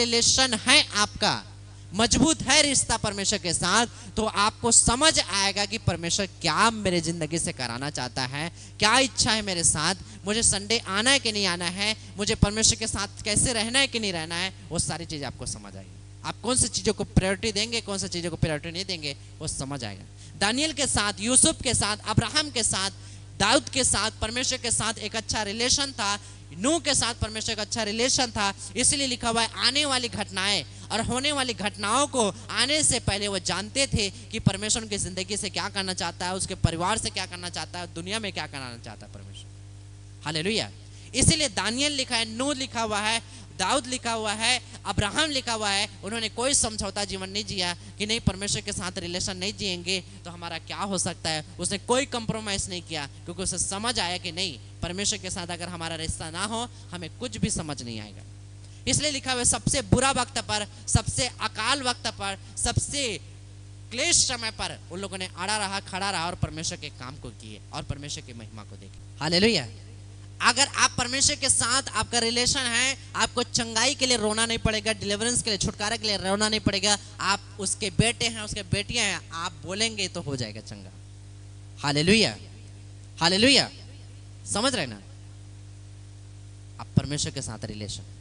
Relation है आपका, मजबूत है रिश्ता परमेश्वर के साथ, तो आपको समझ आएगा कि परमेश्वर क्या मेरे जिंदगी से कराना चाहता है, क्या इच्छा है मेरे साथ, मुझे संडे आना है कि नहीं आना है, मुझे परमेश्वर के साथ कैसे रहना है कि नहीं रहना है, वो सारी चीजें आपको समझ आएगी। आप कौन सी चीजों को प्रायोरिटी देंगे, कौन सी चीजों को प्रायोरिटी नहीं देंगे, वो समझ आएगा। दानियल के साथ, यूसुफ के साथ, अब्राहम के साथ, दाऊद के साथ परमेश्वर के साथ एक अच्छा रिलेशन था, नूह के साथ परमेश्वर का अच्छा रिलेशन था। इसलिए लिखा हुआ है आने वाली घटनाएं और होने वाली घटनाओं को आने से पहले वो जानते थे कि परमेश्वर उनकी जिंदगी से क्या करना चाहता है, उसके परिवार से क्या करना चाहता है, दुनिया में क्या करना चाहता है परमेश्वर। हालेलुया। इसीलिए दानियल लिखा है, नूह लिखा हुआ है, दाऊद लिखा हुआ है, अब्राहम लिखा हुआ है, उन्होंने कोई समझौता जीवन नहीं जिया कि नहीं परमेश्वर के साथ रिलेशन नहीं जिएंगे तो हमारा क्या हो सकता है। उसने कोई कंप्रोमाइज नहीं किया, क्योंकि उसे समझ आया कि नहीं, परमेश्वर के साथ अगर हमारा रिश्ता ना हो हमें कुछ भी समझ नहीं आएगा। इसलिए लिखा हुआ है सबसे बुरा वक्त पर, सबसे अकाल वक्त पर, सबसे क्लेश समय पर उन लोगों ने अड़ा रहा, खड़ा रहा और परमेश्वर के काम को किए और परमेश्वर की महिमा को देखे। हालेलुया। अगर आप परमेश्वर के साथ आपका रिलेशन है, आपको चंगाई के लिए रोना नहीं पड़ेगा, डिलीवरेंस के लिए, छुटकारा के लिए रोना नहीं पड़ेगा। आप उसके बेटे हैं, उसके बेटियां हैं, आप बोलेंगे तो हो जाएगा चंगा। Hallelujah, hallelujah. समझ रहे ना? आप परमेश्वर के साथ रिलेशन,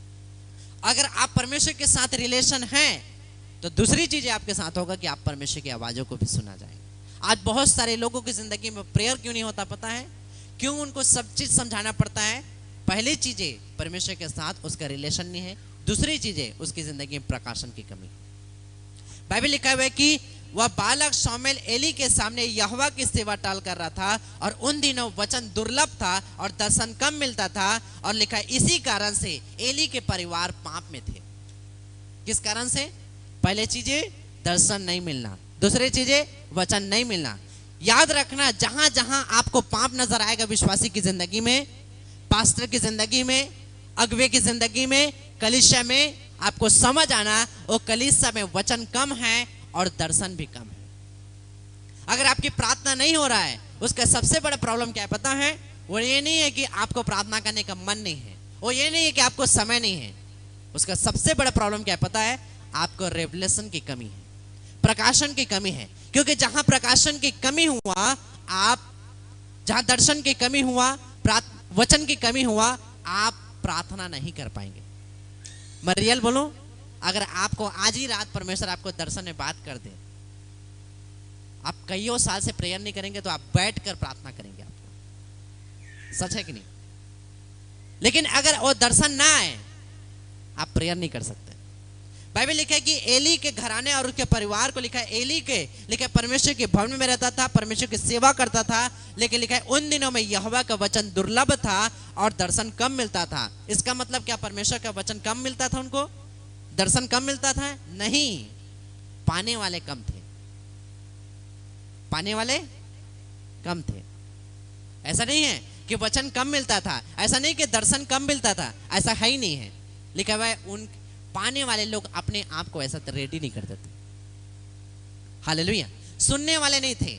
अगर आप परमेश्वर के साथ रिलेशन है तो दूसरी चीज आपके साथ होगा कि आप परमेश्वर की आवाजों को भी सुना जाएगा। आज बहुत सारे लोगों की जिंदगी में प्रेयर क्यों नहीं होता पता है? क्यों उनको सब चीज समझाना पड़ता है? पहली चीजें परमेश्वर के साथ उसका रिलेशन नहीं है, दूसरी चीजें उसकी जिंदगी में प्रकाशन की कमी। बाइबल लिखा हुआ है कि वह बालक शामुएल एली के सामने यहोवा की सेवा टाल कर रहा था और उन दिनों वचन दुर्लभ था और दर्शन कम मिलता था। और लिखा है इसी कारण से एली के परिवार पाप में थे। किस कारण से? पहले चीजें दर्शन नहीं मिलना, दूसरी चीजें वचन नहीं मिलना। याद रखना, जहां जहां आपको पाप नजर आएगा विश्वासी की जिंदगी में, पास्टर की जिंदगी में, अगुवे की जिंदगी में, कलीसिया में, आपको समझ आना वो कलीसिया में वचन कम है और दर्शन भी कम है। अगर आपकी प्रार्थना नहीं हो रहा है, उसका सबसे बड़ा प्रॉब्लम क्या है पता है? वो ये नहीं है कि आपको प्रार्थना करने का मन नहीं है, वो ये नहीं है कि आपको समय नहीं है। उसका सबसे बड़ा प्रॉब्लम क्या है पता है? आपको रेवलेशन की कमी है, प्रकाशन की कमी है। क्योंकि जहां प्रकाशन की कमी हुआ, आप जहां दर्शन की कमी हुआ, वचन की कमी हुआ, आप प्रार्थना नहीं कर पाएंगे। मैं रियल बोलूं, अगर आपको आज ही रात परमेश्वर आपको दर्शन में बात कर दे, आप कईयों साल से प्रेयर नहीं करेंगे तो आप बैठकर प्रार्थना करेंगे। आपको सच है कि नहीं? लेकिन अगर वो दर्शन ना आए, आप प्रेयर नहीं कर सकते। बाइबल लिखा है कि एली के घराने और उसके परिवार को लिखा है, एली के लिखा है परमेश्वर के भवन में रहता था, परमेश्वर की सेवा करता था, लेकिन लिखा है उन दिनों में यहोवा का वचन दुर्लभ था और दर्शन कम मिलता था। इसका मतलब क्या परमेश्वर का वचन कम मिलता था? उनको दर्शन कम मिलता था? नहीं, पाने वाले कम थे, पाने वाले कम थे। ऐसा नहीं है कि वचन कम मिलता था, ऐसा नहीं कि दर्शन कम मिलता था, ऐसा है ही नहीं है। लिखा हुआ है उन पाने वाले लोग अपने आप को ऐसा रेडी नहीं करते थे। हालेलुया। सुनने वाले नहीं थे,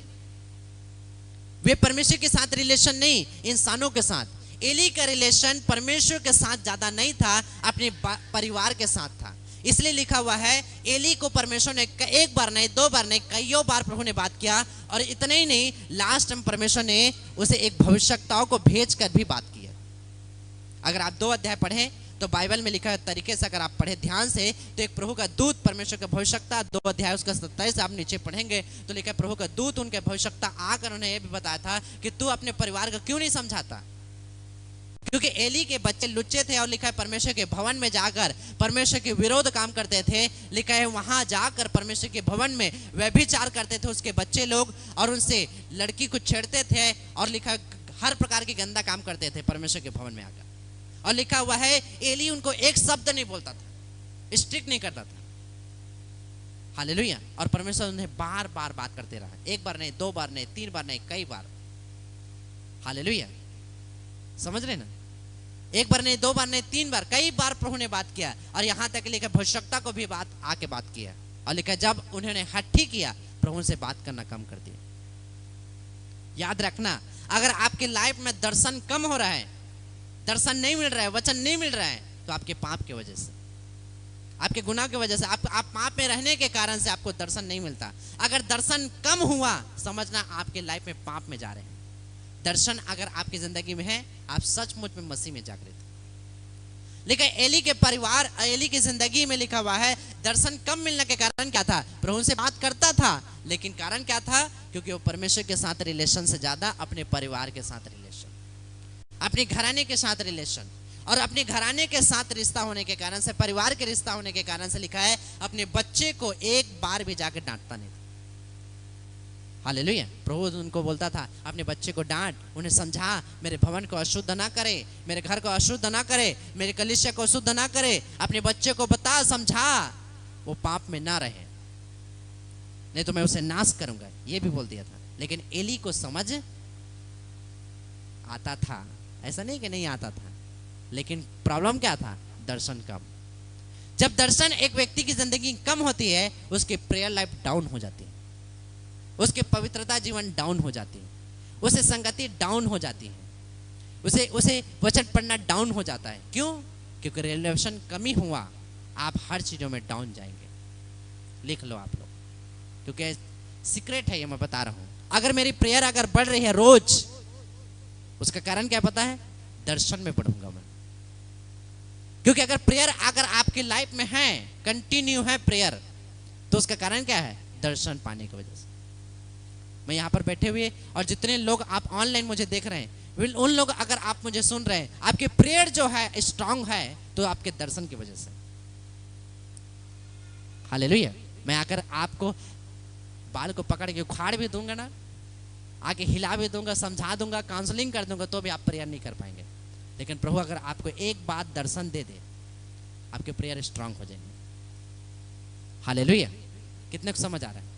वे परमेश्वर के साथ रिलेशन नहीं, इंसानों के साथ। एली का रिलेशन परमेश्वर के साथ ज्यादा नहीं था, अपने परिवार के साथ था। इसलिए लिखा हुआ है एली को परमेश्वर ने एक बार नहीं, दो बार नहीं, कईयों बार प्रभु ने बात किया। और इतना ही नहीं, लास्ट में परमेश्वर ने उसे एक भविष्यवक्ताओं को भेजकर भी बात की। अगर आप 2 अध्याय पढ़ें तो बाइबल में लिखा है तरीके से, अगर आप पढ़े ध्यान से, तो एक प्रभु का दूत परमेश्वर का भविष्यवक्ता, 2 अध्याय उसका 27 आप नीचे पढ़ेंगे तो लिखा है प्रभु का दूत उनके भविष्यवक्ता आकर उन्हें यह भी बताया था कि तू अपने परिवार का क्यों नहीं समझाता? क्योंकि एली के बच्चे लुच्चे थे और लिखा है परमेश्वर के भवन में जाकर परमेश्वर के विरोध काम करते थे। लिखा है वहां जाकर परमेश्वर के भवन में व्यभिचार करते थे उसके बच्चे लोग, और उनसे लड़की को छेड़ते थे, और लिखा है हर प्रकार के गंदा काम करते थे परमेश्वर के भवन में आकर। और लिखा हुआ है एली उनको एक शब्द नहीं बोलता था, स्ट्रिक्ट नहीं करता था। हालेलुया। और परमेश्वर उन्हें बार बार बात करते रहा, एक बार नहीं, 2 बार नहीं, 3 बार नहीं, कई बार। हालेलुया। समझ रहे ना? एक बार नहीं, 2 बार नहीं, 3 बार, कई बार प्रभु ने बात किया। और यहां तक लिखा भविष्यवक्ता को भी आके बात किया। और लिखा जब उन्होंने हट्टी किया, प्रभु से बात करना कम कर दिया। याद रखना, अगर आपकी लाइफ में दर्शन कम हो रहा है, दर्शन नहीं मिल रहा है, वचन नहीं मिल रहा है, तो आपके पाप की वजह से। आपके गुनाह की वजह से, आप पाप में रहने के कारण से आपको दर्शन नहीं मिलता। अगर दर्शन कम हुआ, समझना आपके लाइफ में पाप में जा रहे हैं। दर्शन अगर आपकी जिंदगी में है, आप सचमुच में मसीह में जागृत। लेकिन एली के परिवार, एली की जिंदगी में लिखा हुआ है, दर्शन कम मिलने के कारण क्या था? प्रभु से बात करता था, लेकिन कारण क्या था? क्योंकि वो परमेश्वर के साथ रिलेशन से ज्यादा अपने परिवार के साथ रिलेशन, अपने घराने के साथ रिलेशन, और अपने घराने के साथ रिश्ता होने के कारण से, परिवार के रिश्ता होने के कारण से लिखा है, अपने बच्चे को एक बार भी जाकर डांटता नहीं था। हालेलुया। प्रभु उनको बोलता था, अपने बच्चे को डांट, उन्हें समझा, मेरे भवन को अशुद्ध ना करे, मेरे घर को अशुद्ध ना करे, मेरे कलीसिया को अशुद्ध ना करे। अपने बच्चे को बता, समझा, वो पाप में ना रहे, नहीं तो मैं उसे नाश करूंगा, ये भी बोल दिया था। लेकिन एली को समझ आता था, ऐसा नहीं कि नहीं आता था, लेकिन प्रॉब्लम क्या था? दर्शन कम। जब दर्शन एक व्यक्ति की जिंदगी कम होती है, उसकी प्रेयर लाइफ डाउन हो जाती है, उसके पवित्रता जीवन डाउन हो जाती है, उसे संगति डाउन हो जाती है, उसे वचन पढ़ना डाउन हो जाता है। क्यों? क्योंकि रिलेशन कमी हुआ, आप हर चीजों में डाउन जाएंगे। लिख लो आप लोग, क्योंकि सीक्रेट है ये, मैं बता रहा हूं। अगर मेरी प्रेयर अगर बढ़ रही है रोज, उसका कारण क्या पता है? दर्शन में बढ़ूंगा मैं। क्योंकि अगर प्रेयर अगर आपकी लाइफ में है, कंटिन्यू है प्रेयर, तो उसका कारण क्या है? दर्शन पाने की वजह से। मैं यहाँ पर बैठे हुए और जितने लोग आप ऑनलाइन मुझे देख रहे हैं, उन लोग अगर आप मुझे सुन रहे हैं, आपके प्रेयर जो है स्ट्रांग है, तो आपके दर्शन की वजह से। हालेलुया। मैं आकर आपको बाल को पकड़ के उखाड़ भी दूंगा ना, आगे हिला भी दूंगा, समझा दूंगा, काउंसलिंग कर दूंगा, तो भी आप प्रेयर नहीं कर पाएंगे। लेकिन प्रभु अगर आपको एक बात दर्शन दे दे, आपके प्रेयर स्ट्रांग हो जाएंगे। हालेलुया। कितने को समझ आ रहा है?